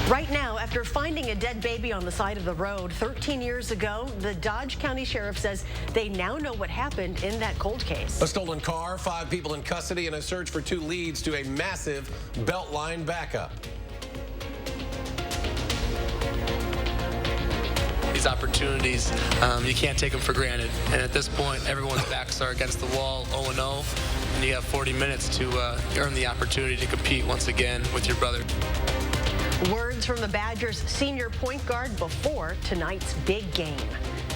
Right now, after finding a dead baby on the side of the road 13 years ago, the Dodge County Sheriff says they now know what happened in that cold case. A stolen car, 5 people in custody, and a search for 2 leads to a massive Beltline backup. These opportunities, you can't take them for granted. And at this point, everyone's backs are against the wall, 0-0, and you have 40 minutes to earn the opportunity to compete once again with your brother. Words from the Badgers' senior point guard before tonight's big game.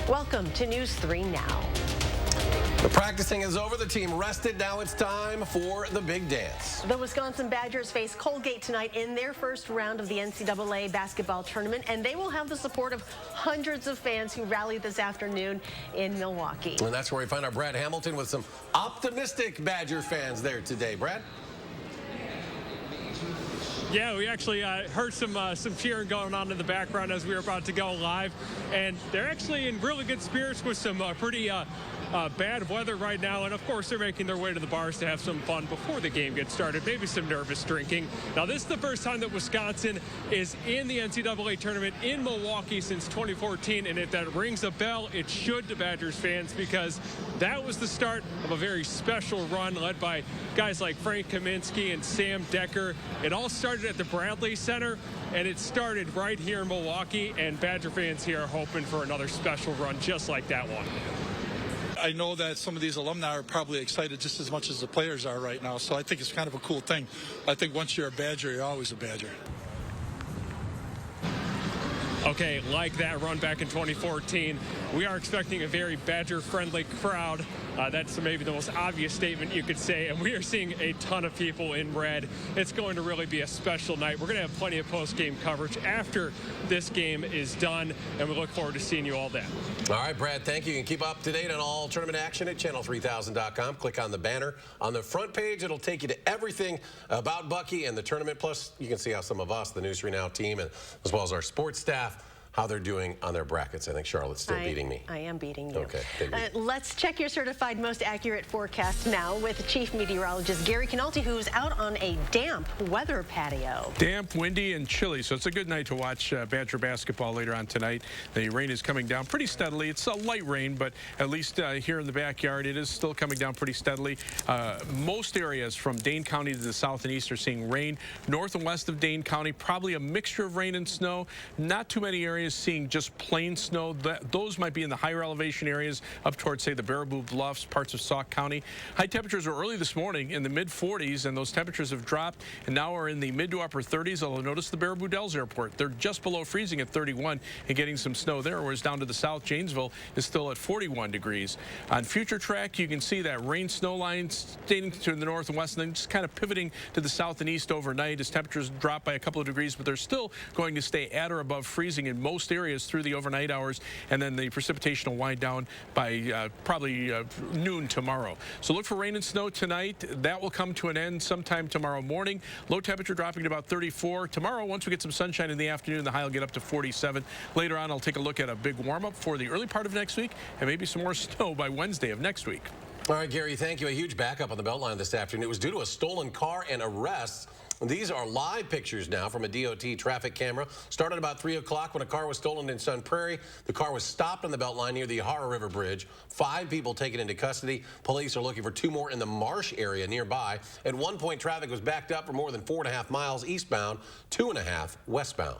Welcome to News 3 Now. The practicing is over. The team rested. Now it's time for the big dance. The Wisconsin Badgers face Colgate tonight in their first round of the NCAA basketball tournament, and they will have the support of hundreds of fans who rallied this afternoon in Milwaukee. And that's where we find our Brad Hamilton with some optimistic Badger fans there today. Brad? Yeah, we actually heard some cheering going on in the background as we were about to go live, and they're actually in really good spirits with some pretty bad weather right now, and of course they're making their way to the bars to have some fun before the game gets started, maybe some nervous drinking. Now this is the first time that Wisconsin is in the NCAA tournament in Milwaukee since 2014, and if that rings a bell, it should to Badgers fans, because that was the start of a very special run led by guys like Frank Kaminsky and Sam Decker. It all started at the Bradley Center, and it started right here in Milwaukee, and Badger fans here are hoping for another special run just like that one. I know that some of these alumni are probably excited just as much as the players are right now, so I think it's kind of a cool thing. I think once you're a Badger, you're always a Badger. Okay, like that run back in 2014, we are expecting a very Badger-friendly crowd. That's maybe the most obvious statement you could say, and we are seeing a ton of people in red. It's going to really be a special night. We're going to have plenty of post-game coverage after this game is done, and we look forward to seeing you all then. All right, Brad, thank you. You can keep up to date on all tournament action at channel3000.com. Click on the banner on the front page. It'll take you to everything about Bucky and the tournament. Plus, you can see how some of us, the News 3 Now team, and as well as our sports staff, how they're doing on their brackets. I think Charlotte's still beating me. I am beating you. Okay. Let's check your certified most accurate forecast now with Chief Meteorologist Gary Canalti, who's out on a damp weather patio. Damp, windy, and chilly, so it's a good night to watch Badger basketball later on tonight. The rain is coming down pretty steadily. It's a light rain, but at least here in the backyard, it is still coming down pretty steadily. Most areas from Dane County to the south and east are seeing rain. North and west of Dane County, probably a mixture of rain and snow. Not too many areas seeing just plain snow. Those might be in the higher elevation areas up towards, say, the Baraboo Bluffs, parts of Sauk County. High temperatures were early this morning in the mid-40s, and those temperatures have dropped and now are in the mid to upper 30s. Although notice the Baraboo Dells Airport, they're just below freezing at 31 and getting some snow there, whereas down to the south, Janesville is still at 41 degrees. On future track, you can see that rain-snow line staying to the north and west, and then just kind of pivoting to the south and east overnight as temperatures drop by a couple of degrees, but they're still going to stay at or above freezing in most areas through the overnight hours, and then the precipitation will wind down by probably noon tomorrow. So look for rain and snow tonight. That will come to an end sometime tomorrow morning. Low temperature dropping to about 34. Tomorrow, once we get some sunshine in the afternoon, the high will get up to 47. Later on, I'll take a look at a big warm-up for the early part of next week, and maybe some more snow by Wednesday of next week. All right, Gary, thank you. A huge backup on the Beltline this afternoon. It was due to a stolen car and arrests. These are live pictures now from a DOT traffic camera. Started about 3 o'clock when a car was stolen in Sun Prairie. The car was stopped on the Beltline near the Ohara River Bridge. 5 people taken into custody. Police are looking for 2 more in the Marsh area nearby. At one point, traffic was backed up for more than 4.5 miles eastbound, 2.5 westbound.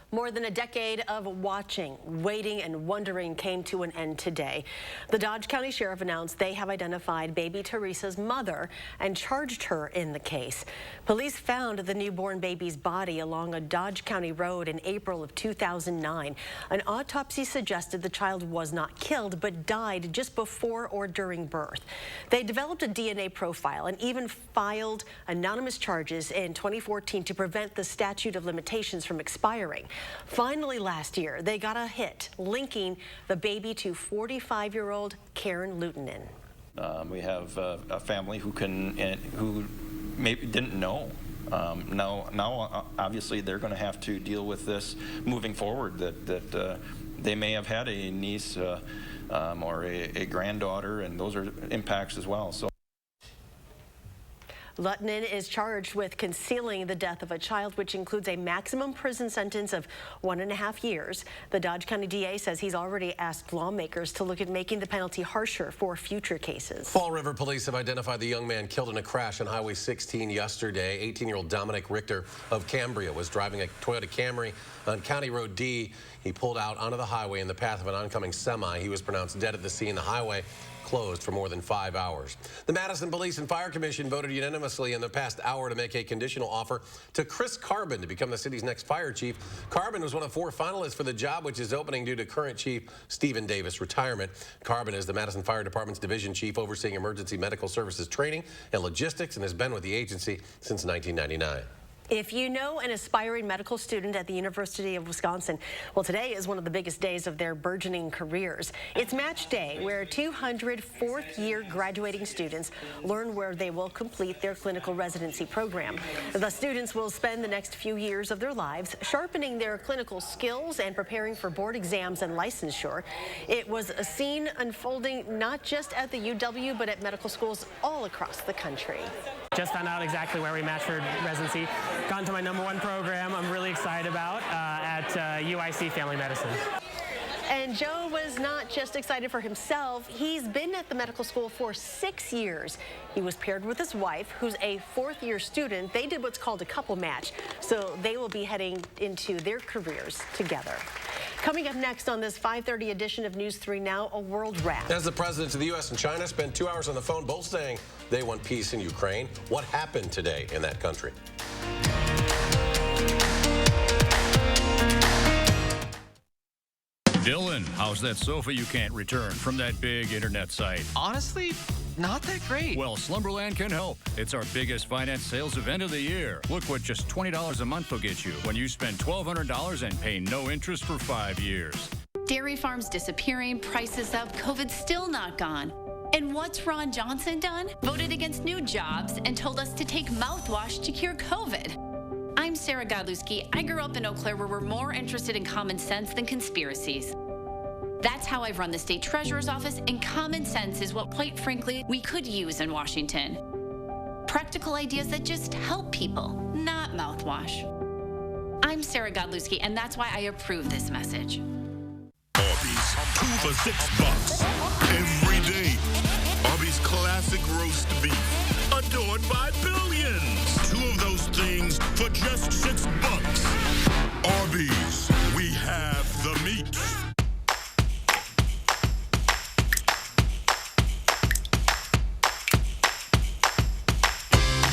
More than a decade of watching, waiting, and wondering came to an end today. The Dodge County Sheriff announced they have identified baby Teresa's mother and charged her in the case. Police found the newborn baby's body along a Dodge County road in April of 2009. An autopsy suggested the child was not killed, but died just before or during birth. They developed a DNA profile and even filed anonymous charges in 2014 to prevent the statute of limitations from expiring. Finally, last year, they got a hit linking the baby to 45-year-old Karen Lutonen. We have a family who maybe didn't know. Now, obviously, they're going to have to deal with this moving forward. That they may have had a niece or a granddaughter, and those are impacts as well. So. Lutnin is charged with concealing the death of a child, which includes a maximum prison sentence of 1.5 years. The Dodge County DA says he's already asked lawmakers to look at making the penalty harsher for future cases. Fall River police have identified the young man killed in a crash on Highway 16 yesterday. 18-year-old Dominic Richter of Cambria was driving a Toyota Camry on County Road D. He pulled out onto the highway in the path of an oncoming semi. He was pronounced dead at the scene. The highway closed for more than 5 hours. The Madison Police and Fire Commission voted unanimously in the past hour to make a conditional offer to Chris Carbon to become the city's next fire chief. Carbon was one of 4 finalists for the job, which is opening due to current chief Stephen Davis' retirement. Carbon is the Madison Fire Department's division chief overseeing emergency medical services training and logistics and has been with the agency since 1999. If you know an aspiring medical student at the University of Wisconsin, well, today is one of the biggest days of their burgeoning careers. It's match day, where 200 fourth-year graduating students learn where they will complete their clinical residency program. The students will spend the next few years of their lives sharpening their clinical skills and preparing for board exams and licensure. It was a scene unfolding not just at the UW, but at medical schools all across the country. Just found out exactly where we matched for residency. Gone to my #1 program I'm really excited about at UIC Family Medicine. And Joe was not just excited for himself. He's been at the medical school for 6 years. He was paired with his wife, who's a 4th-year student. They did what's called a couple match, so they will be heading into their careers together. Coming up next on this 5:30 edition of News 3 Now, a world wrap. As the presidents of the U.S. and China spent 2 hours on the phone, both saying they want peace in Ukraine. What happened today in that country? Dylan, how's that sofa you can't return from that big internet site? Honestly, not that great. Well, Slumberland can help. It's our biggest finance sales event of the year. Look what just $20 a month will get you when you spend $1,200 and pay no interest for 5 years. Dairy farms disappearing, prices up, COVID's still not gone. And what's Ron Johnson done? Voted against new jobs and told us to take mouthwash to cure COVID. I'm Sarah Godlewski. I grew up in Eau Claire, where we're more interested in common sense than conspiracies. That's how I've run the state treasurer's office, and common sense is what, quite frankly, we could use in Washington. Practical ideas that just help people, not mouthwash. I'm Sarah Godlewski, and that's why I approve this message. Arby's, 2 for $6 every day. Arby's classic roast beef, adored by billions. 2 of those things for just $6. Arby's, we have the meat.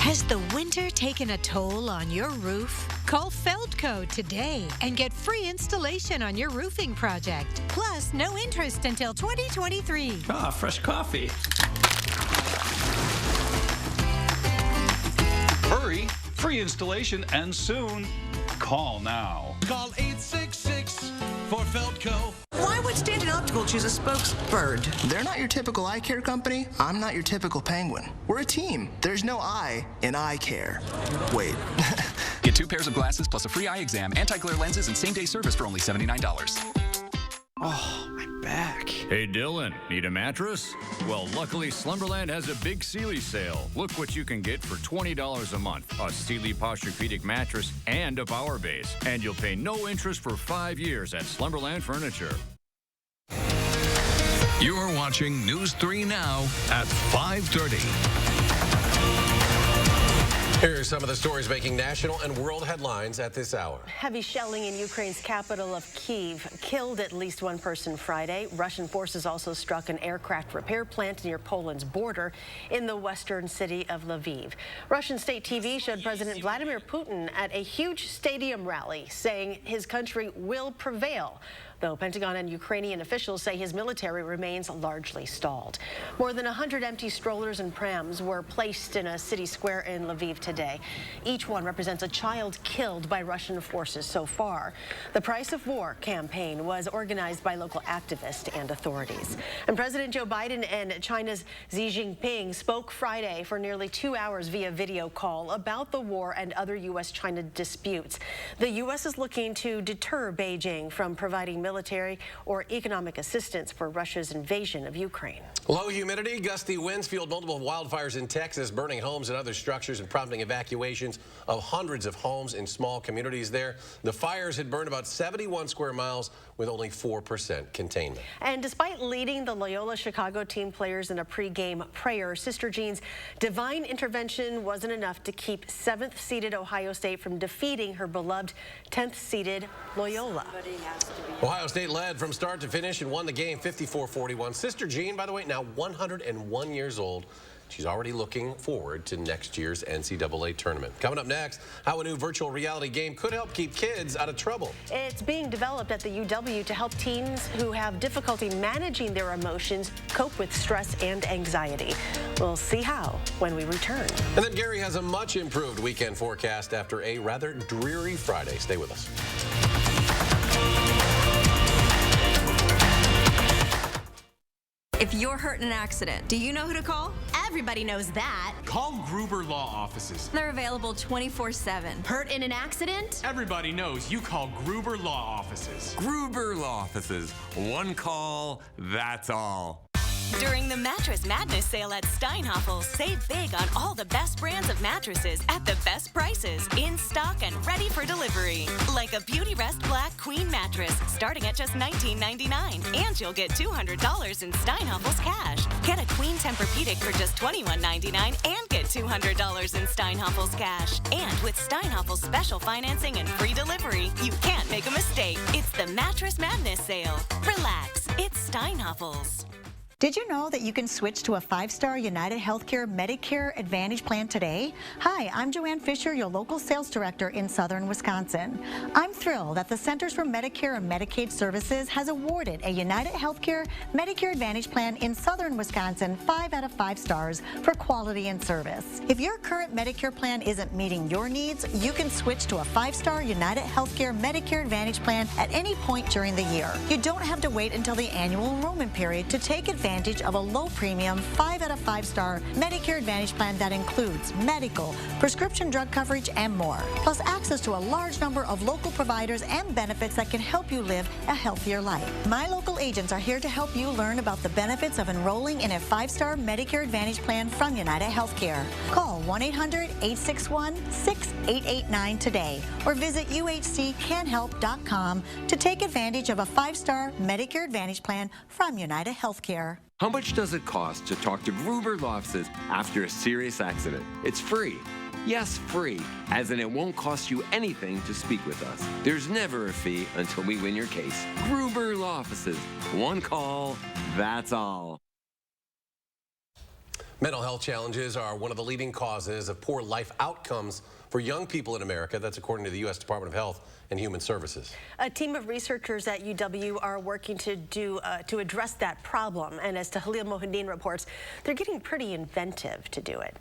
Has the winter taken a toll on your roof? Call Feldco today and get free installation on your roofing project. Plus, no interest until 2023. Ah, fresh coffee. Hurry, free installation and soon. Call now. Call 866 for Feldco. Why would Stanton Optical choose a spokesbird? They're not your typical eye care company. I'm not your typical penguin. We're a team. There's no I in eye care. Wait. Get 2 pairs of glasses plus a free eye exam, anti-glare lenses, and same-day service for only $79. Oh, my back. Hey, Dylan, need a mattress? Well, luckily, Slumberland has a big Sealy sale. Look what you can get for $20 a month. A Sealy Posturepedic mattress and a power base. And you'll pay no interest for 5 years at Slumberland Furniture. You're watching News 3 Now at 5:30. Here are some of the stories making national and world headlines at this hour. Heavy shelling in Ukraine's capital of Kyiv killed at least 1 person Friday. Russian forces also struck an aircraft repair plant near Poland's border in the western city of Lviv. Russian state TV showed President Vladimir Putin at a huge stadium rally, saying his country will prevail, though Pentagon and Ukrainian officials say his military remains largely stalled. More than 100 empty strollers and prams were placed in a city square in Lviv today. Each one represents a child killed by Russian forces so far. The Price of War campaign was organized by local activists and authorities. And President Joe Biden and China's Xi Jinping spoke Friday for nearly 2 hours via video call about the war and other U.S.-China disputes. The U.S. is looking to deter Beijing from providing military or economic assistance for Russia's invasion of Ukraine. Low humidity, gusty winds fueled multiple wildfires in Texas, burning homes and other structures and prompting evacuations of hundreds of homes in small communities there. The fires had burned about 71 square miles with only 4% containment. And despite leading the Loyola Chicago team players in a pregame prayer, Sister Jean's divine intervention wasn't enough to keep 7th-seeded Ohio State from defeating her beloved 10th-seeded Loyola. Ohio State led from start to finish and won the game 54-41. Sister Jean, by the way, now 101 years old. She's already looking forward to next year's NCAA tournament. Coming up next, how a new virtual reality game could help keep kids out of trouble. It's being developed at the UW to help teens who have difficulty managing their emotions cope with stress and anxiety. We'll see how when we return. And then Gary has a much improved weekend forecast after a rather dreary Friday. Stay with us. If you're hurt in an accident, do you know who to call? Everybody knows that. Call Gruber Law Offices. They're available 24/7. Hurt in an accident? Everybody knows you call Gruber Law Offices. Gruber Law Offices. One call, that's all. During the Mattress Madness sale at Steinhafels, save big on all the best brands of mattresses at the best prices, in stock and ready for delivery. Like a Beauty Rest Black Queen mattress, starting at just $19.99. And you'll get $200 in Steinhafels cash. Get a Queen Tempur-Pedic for just $21.99 and get $200 in Steinhafels cash. And with Steinhafels special financing and free delivery, you can't make a mistake. It's the Mattress Madness sale. Relax, it's Steinhafels. Did you know that you can switch to a 5-star United Healthcare Medicare Advantage plan today? Hi, I'm Joanne Fisher, your local sales director in southern Wisconsin. I'm thrilled that the Centers for Medicare and Medicaid Services has awarded a United Healthcare Medicare Advantage plan in southern Wisconsin 5 out of 5 stars for quality and service. If your current Medicare plan isn't meeting your needs, you can switch to a 5-star United Healthcare Medicare Advantage plan at any point during the year. You don't have to wait until the annual enrollment period to take advantage of a low premium 5 out of 5 star Medicare Advantage plan that includes medical, prescription drug coverage, and more. Plus access to a large number of local providers and benefits that can help you live a healthier life. My local agents are here to help you learn about the benefits of enrolling in a 5-star Medicare Advantage plan from United Healthcare. Call 1-800-861-6889 today or visit uhccanhelp.com to take advantage of a 5-star Medicare Advantage plan from United Healthcare. How much does it cost to talk to Gruber Law Offices after a serious accident? It's free. Yes, free, as in it won't cost you anything to speak with us. There's never a fee until we win your case. Gruber Law Offices. One call, that's all. Mental health challenges are one of the leading causes of poor life outcomes for young people in America. That's according to the U.S. Department of Health and Human Services. A team of researchers at UW are working to address that problem. And as Tahlil Mohideen reports, they're getting pretty inventive to do it.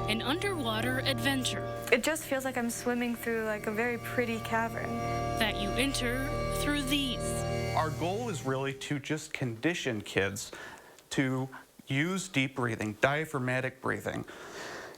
An underwater adventure. It just feels like I'm swimming through like a very pretty cavern. That you enter through these. Our goal is really to just condition kids to use deep breathing, diaphragmatic breathing,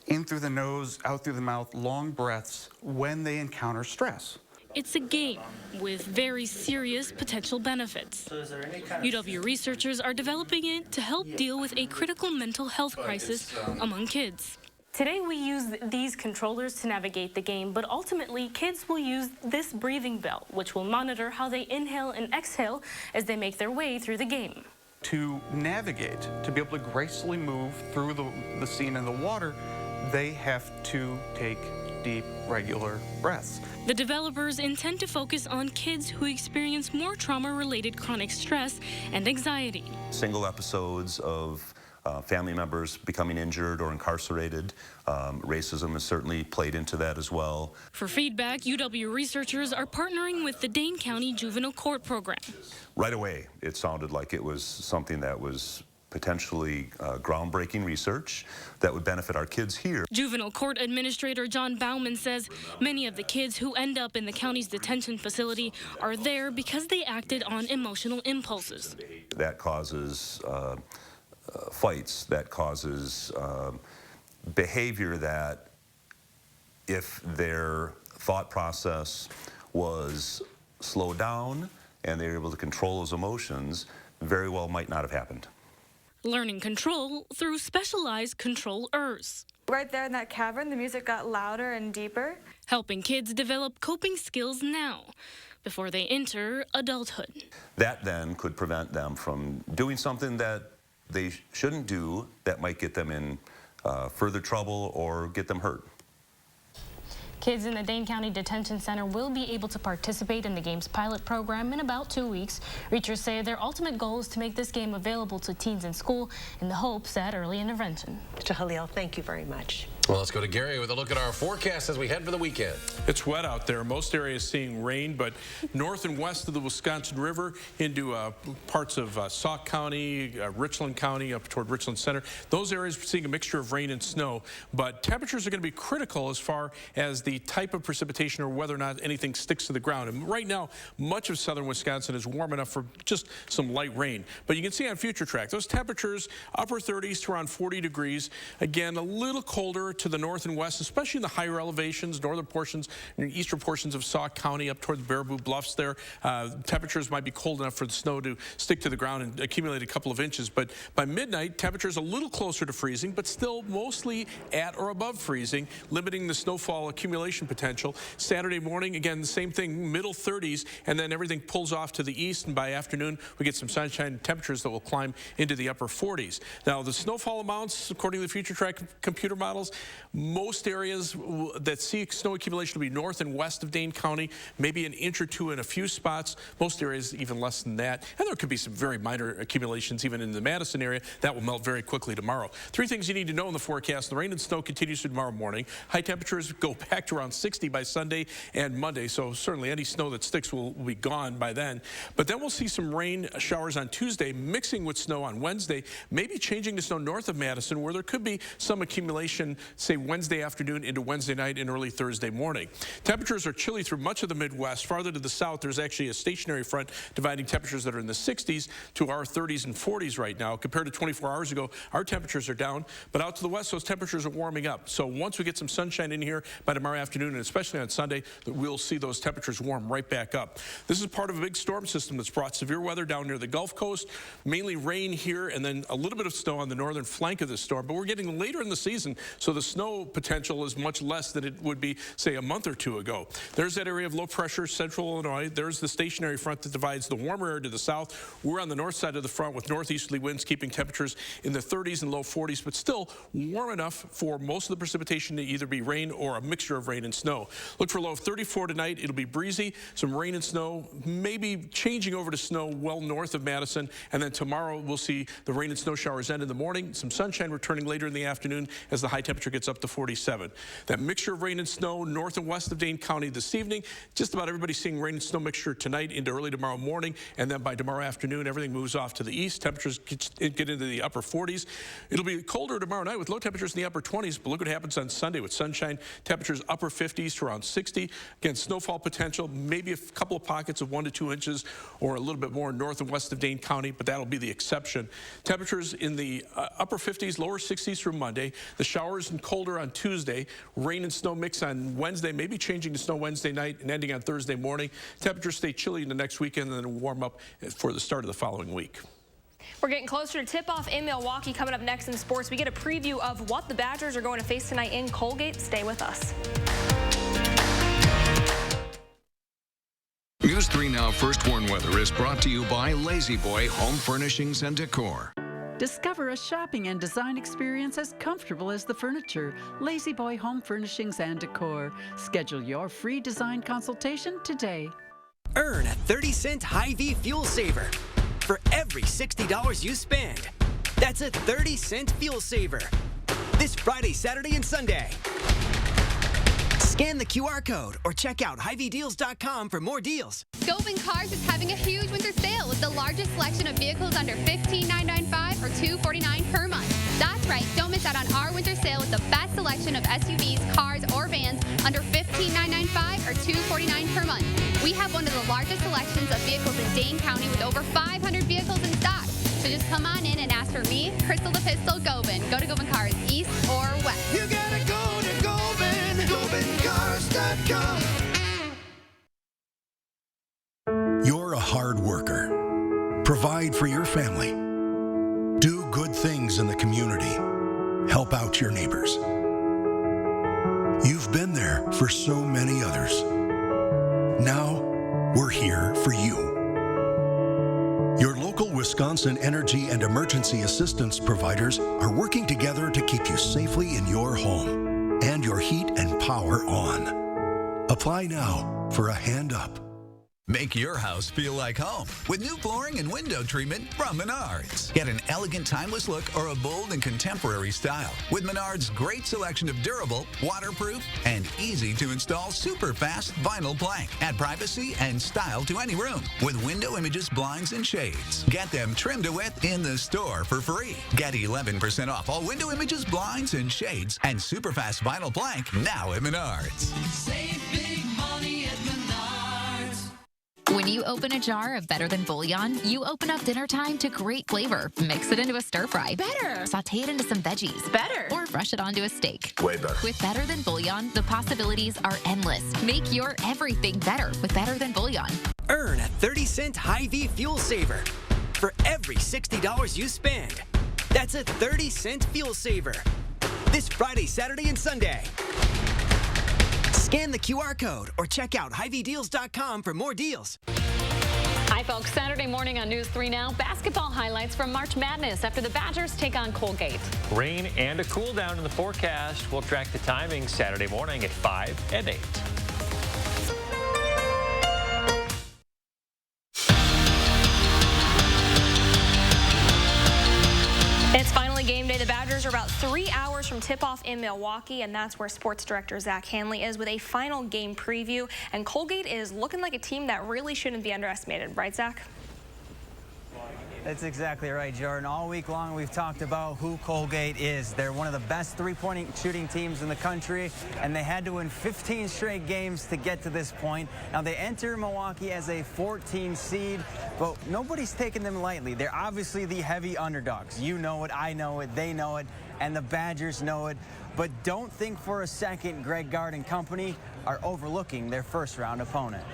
in through the nose, out through the mouth, long breaths when they encounter stress. It's a game with very serious potential benefits. UW researchers are developing it to help deal with a critical mental health crisis among kids. Today we use these controllers to navigate the game, but ultimately kids will use this breathing belt, which will monitor how they inhale and exhale as they make their way through the game. To navigate, to be able to gracefully move through the scene in the water, they have to take deep, regular breaths. The developers intend to focus on kids who experience more trauma-related chronic stress and anxiety. Single episodes of family members becoming injured or incarcerated. Racism has certainly played into that as well. For feedback, UW researchers are partnering with the Dane County Juvenile Court Program. Right away, it sounded like it was something that was potentially groundbreaking research that would benefit our kids here. Juvenile Court Administrator John Bauman says many of the kids who end up in the county's detention facility are there because they acted on emotional impulses. That causes fights, that causes behavior that if their thought process was slow down and they were able to control those emotions, very well might not have happened. Learning control through specialized controllers. Right there in that cavern, the music got louder and deeper. Helping kids develop coping skills now, before they enter adulthood. That then could prevent them from doing something that they shouldn't do that might get them in further trouble or get them hurt. Kids in the Dane County Detention Center will be able to participate in the game's pilot program in about 2 weeks. Reachers say their ultimate goal is to make this game available to teens in school in the hopes at early intervention. Mr. Halil, thank you very much. Well, let's go to Gary with a look at our forecast as we head for the weekend. It's wet out there. Most areas seeing rain, but north and west of the Wisconsin River into parts of Sauk County, Richland County, up toward Richland Center. Those areas are seeing a mixture of rain and snow, but temperatures are going to be critical as far as the type of precipitation or whether or not anything sticks to the ground. And right now, much of southern Wisconsin is warm enough for just some light rain. But you can see on Future Track, those temperatures, upper 30s to around 40 degrees. Again, a little colder to the north and west, especially in the higher elevations, northern portions and eastern portions of Sauk County up toward the Baraboo Bluffs there. Temperatures might be cold enough for the snow to stick to the ground and accumulate a couple of inches. But by midnight, temperatures a little closer to freezing, but still mostly at or above freezing, limiting the snowfall accumulation potential. Saturday morning, again, the same thing, middle 30s, and then everything pulls off to the east, and by afternoon, we get some sunshine temperatures that will climb into the upper 40s. Now, the snowfall amounts, according to the Future Track computer models, most areas that see snow accumulation will be north and west of Dane County, maybe an inch or two in a few spots. Most areas even less than that. And there could be some very minor accumulations even in the Madison area. That will melt very quickly tomorrow. Three things you need to know in the forecast. The rain and snow continues through tomorrow morning. High temperatures go back to around 60 by Sunday and Monday. So certainly any snow that sticks will be gone by then. But then we'll see some rain showers on Tuesday, mixing with snow on Wednesday, maybe changing to snow north of Madison, where there could be some accumulation, say Wednesday afternoon into Wednesday night and early Thursday morning. Temperatures are chilly through much of the Midwest. Farther to the south, there's actually a stationary front dividing temperatures that are in the 60s to our 30s and 40s right now. Compared to 24 hours ago, our temperatures are down, but out to the west, those temperatures are warming up. So once we get some sunshine in here by tomorrow afternoon, and especially on Sunday, we'll see those temperatures warm right back up. This is part of a big storm system that's brought severe weather down near the Gulf Coast, mainly rain here, and then a little bit of snow on the northern flank of the storm. But we're getting later in the season, so the snow potential is much less than it would be, say, a month or two ago. There's that area of low pressure, central Illinois. There's the stationary front that divides the warmer area to the south. We're on the north side of the front with northeasterly winds keeping temperatures in the 30s and low 40s, but still warm enough for most of the precipitation to either be rain or a mixture of rain and snow. Look for a low of 34 tonight. It'll be breezy, some rain and snow, maybe changing over to snow well north of Madison, and then tomorrow we'll see the rain and snow showers end in the morning, some sunshine returning later in the afternoon as the high temperature gets up to 47. That mixture of rain and snow north and west of Dane County this evening. Just about everybody seeing rain and snow mixture tonight into early tomorrow morning, and then by tomorrow afternoon, everything moves off to the east. Temperatures get into the upper 40s. It'll be colder tomorrow night with low temperatures in the upper 20s, but look what happens on Sunday with sunshine. Temperatures upper 50s to around 60. Again, snowfall potential, maybe a couple of pockets of 1 to 2 inches or a little bit more north and west of Dane County, but that'll be the exception. Temperatures in the upper 50s, lower 60s through Monday. The showers and colder on Tuesday. Rain and snow mix on Wednesday, maybe changing to snow Wednesday night and ending on Thursday morning. Temperatures stay chilly in the next weekend and then warm up for the start of the following week. We're getting closer to tip-off in Milwaukee. Coming up next in sports, we get a preview of what the Badgers are going to face tonight in Colgate. Stay with us. News 3 Now First Warn Weather is brought to you by Lazy Boy Home Furnishings and Decor. Discover a shopping and design experience as comfortable as the furniture. Lazy Boy Home Furnishings and Decor. Schedule your free design consultation today. Earn a 30-cent Hy-Vee fuel saver for every $60 you spend. That's a 30-cent fuel saver. This Friday, Saturday, and Sunday. Scan the QR code or check out HyVeeDeals.com for more deals. Govan Cars is having a huge winter sale with the largest selection of vehicles under $15,995 or $249 per month. That's right, don't miss out on our winter sale with the best selection of SUVs, cars, or vans under $15,995 or $249 per month. We have one of the largest selections of vehicles in Dane County with over 500 vehicles in stock. So just come on in and ask for me, Crystal the Pistol Govan. Go to Govan Cars, east or west. You gotta go to Govan, GovanCars.com. provide for your family, do good things in the community, help out your neighbors. You've been there for so many others. Now, we're here for you. Your local Wisconsin energy and emergency assistance providers are working together to keep you safely in your home and your heat and power on. Apply now for a hand up. Make your house feel like home with new flooring and window treatment from Menards. Get an elegant, timeless look or a bold and contemporary style with Menards' great selection of durable, waterproof, and easy-to-install super-fast vinyl plank. Add privacy and style to any room with window images, blinds, and shades. Get them trimmed to width in the store for free. Get 11% off all window images, blinds, and shades and super-fast vinyl plank now at Menards. Save big money at Menards. When you open a jar of Better Than Bouillon, you open up dinner time to great flavor. Mix it into a stir fry. Better. Sauté it into some veggies. Better. Or brush it onto a steak. Way better. With Better Than Bouillon, the possibilities are endless. Make your everything better with Better Than Bouillon. Earn a 30-cent Hy-Vee fuel saver for every $60 you spend. That's a 30-cent fuel saver. This Friday, Saturday, and Sunday. Scan the QR code or check out HyVeeDeals.com for more deals. Hi, folks. Saturday morning on News 3 Now, basketball highlights from March Madness after the Badgers take on Colgate. Rain and a cool down in the forecast. We'll track the timing Saturday morning at 5 and 8. It's finally game day. The Badgers are about 3 hours from tip-off in Milwaukee, and that's where sports director Zach Hanley is with a final game preview. And Colgate is looking like a team that really shouldn't be underestimated. Right, Zach? That's exactly right, Jordan. All week long, we've talked about who Colgate is. They're one of the best three-point shooting teams in the country, and they had to win 15 straight games to get to this point. Now, they enter Milwaukee as a 14 seed, but nobody's taking them lightly. They're obviously the heavy underdogs. You know it, I know it, they know it, and the Badgers know it. But don't think for a second Greg Gard and company are overlooking their first-round opponent.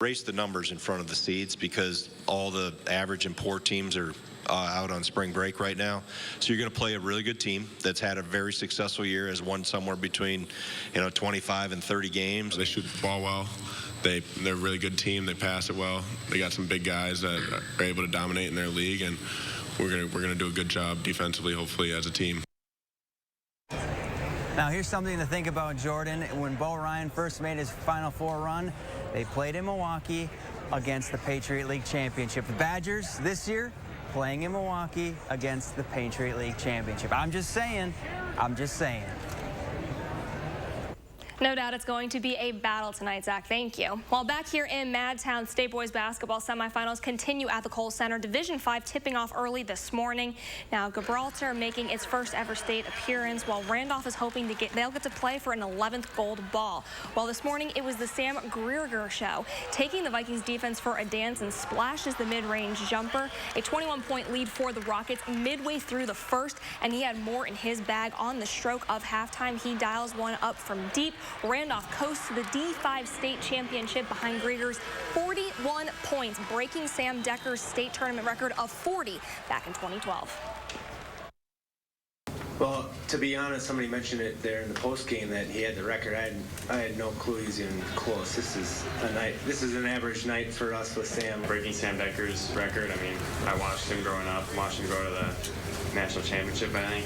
Race the numbers in front of the seeds because all the average and poor teams are out on spring break right now. So you're going to play a really good team that's had a very successful year, has won somewhere between 25 and 30 games. They shoot the ball well. They're a really good team. They pass it well. They got some big guys that are able to dominate in their league, and we're gonna do a good job defensively, hopefully, as a team. Now, here's something to think about, Jordan. When Bo Ryan first made his Final Four run, they played in Milwaukee against the Patriot League Championship. The Badgers this year playing in Milwaukee against the Patriot League Championship. I'm just saying. No doubt it's going to be a battle tonight, Zach. Thank you. While back here in Madtown, State Boys basketball semifinals continue at the Kohl Center. Division 5 tipping off early this morning. Now, Gibraltar making its first ever state appearance, while Randolph is hoping they'll get to play for an 11th gold ball. Well, this morning it was the Sam Greerger show, taking the Vikings defense for a dance and splashes the mid-range jumper. A 21-point lead for the Rockets midway through the first, and he had more in his bag on the stroke of halftime. He dials one up from deep. Randolph coasts to the D5 state championship behind Grieger's 41 points, breaking Sam Decker's state tournament record of 40 back in 2012. Well, to be honest, somebody mentioned it there in the post game that he had the record. I had no clue he's even close. This is an average night for us with Sam. Breaking Sam Decker's record. I mean, I watched him growing up, watched him go to the national championship, I think.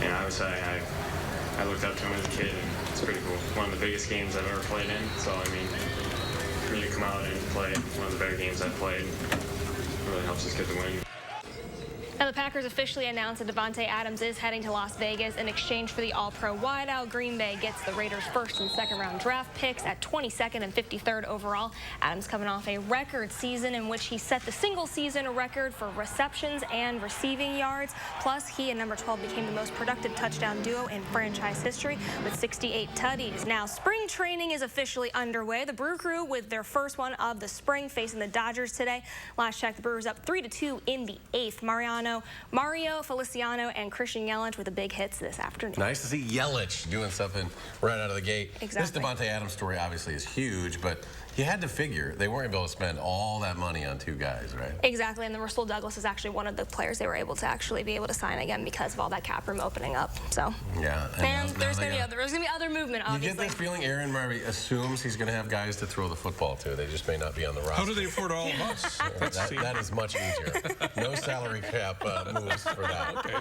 And obviously, I looked up to him as a kid, and it's pretty cool. One of the biggest games I've ever played in. So, I mean, for me to come out and play one of the better games I've played really helps us get the win. Now, the Packers officially announced that Davante Adams is heading to Las Vegas in exchange for the All-Pro wideout. Green Bay gets the Raiders' first and second round draft picks at 22nd and 53rd overall. Adams coming off a record season in which he set the single season record for receptions and receiving yards. Plus, he and number 12 became the most productive touchdown duo in franchise history with 68 tutties. Now, spring training is officially underway. The Brew Crew with their first one of the spring facing the Dodgers today. Last check, the Brewers up 3-2 in the 8th. Mariano snow. Mario Feliciano and Christian Yelich with the big hits this afternoon. Nice to see Yelich doing something right out of the gate. Exactly. This Devontae Adams story obviously is huge, but you had to figure they weren't able to spend all that money on two guys, right? Exactly, and the Russell Douglas is actually one of the players they were able to actually be able to sign again because of all that cap room opening up. So yeah, and there's going to be other movement. Obviously, you get this feeling Aaron Murray assumes he's going to have guys to throw the football to. They just may not be on the roster. How do they afford all of us? That is much easier. No salary cap moves for that. Okay.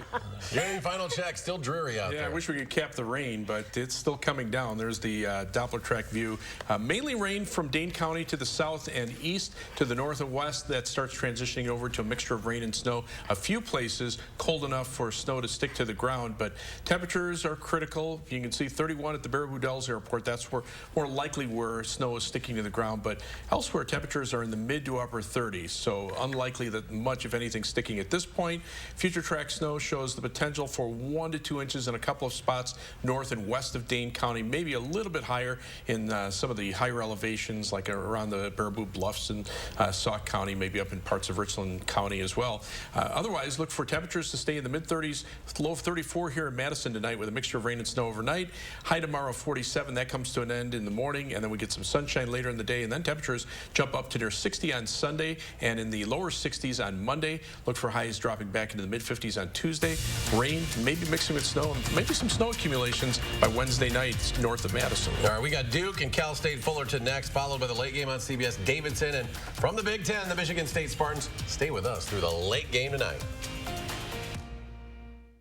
Your final check, still dreary out there. Yeah, I wish we could cap the rain, but it's still coming down. There's the Doppler track view. Mainly rain from Dane County to the south and east to the north and west. That starts transitioning over to a mixture of rain and snow. A few places cold enough for snow to stick to the ground, but temperatures are critical. You can see 31 at the Baraboo Dells Airport. That's where more likely where snow is sticking to the ground, but elsewhere temperatures are in the mid to upper 30s, so unlikely that much, if anything, sticking at this point. Future track snow shows the potential for 1 to 2 inches in a couple of spots north and west of Dane County, maybe a little bit higher in some of the higher elevations like around the Baraboo Bluffs and Sauk County, maybe up in parts of Richland County as well. Otherwise, look for temperatures to stay in the mid-30s, low of 34 here in Madison tonight with a mixture of rain and snow overnight. High tomorrow 47. That comes to an end in the morning, and then we get some sunshine later in the day, and then temperatures jump up to near 60 on Sunday and in the lower 60s on Monday. Look for highs dropping back into the mid-50s on Tuesday. Rain, maybe mixing with snow, and maybe some snow accumulations by Wednesday night north of Madison. All right, we got Duke and Cal State Fullerton next, followed by the late game on CBS Davidson, and from the Big Ten, the Michigan State Spartans. Stay with us through the late game tonight.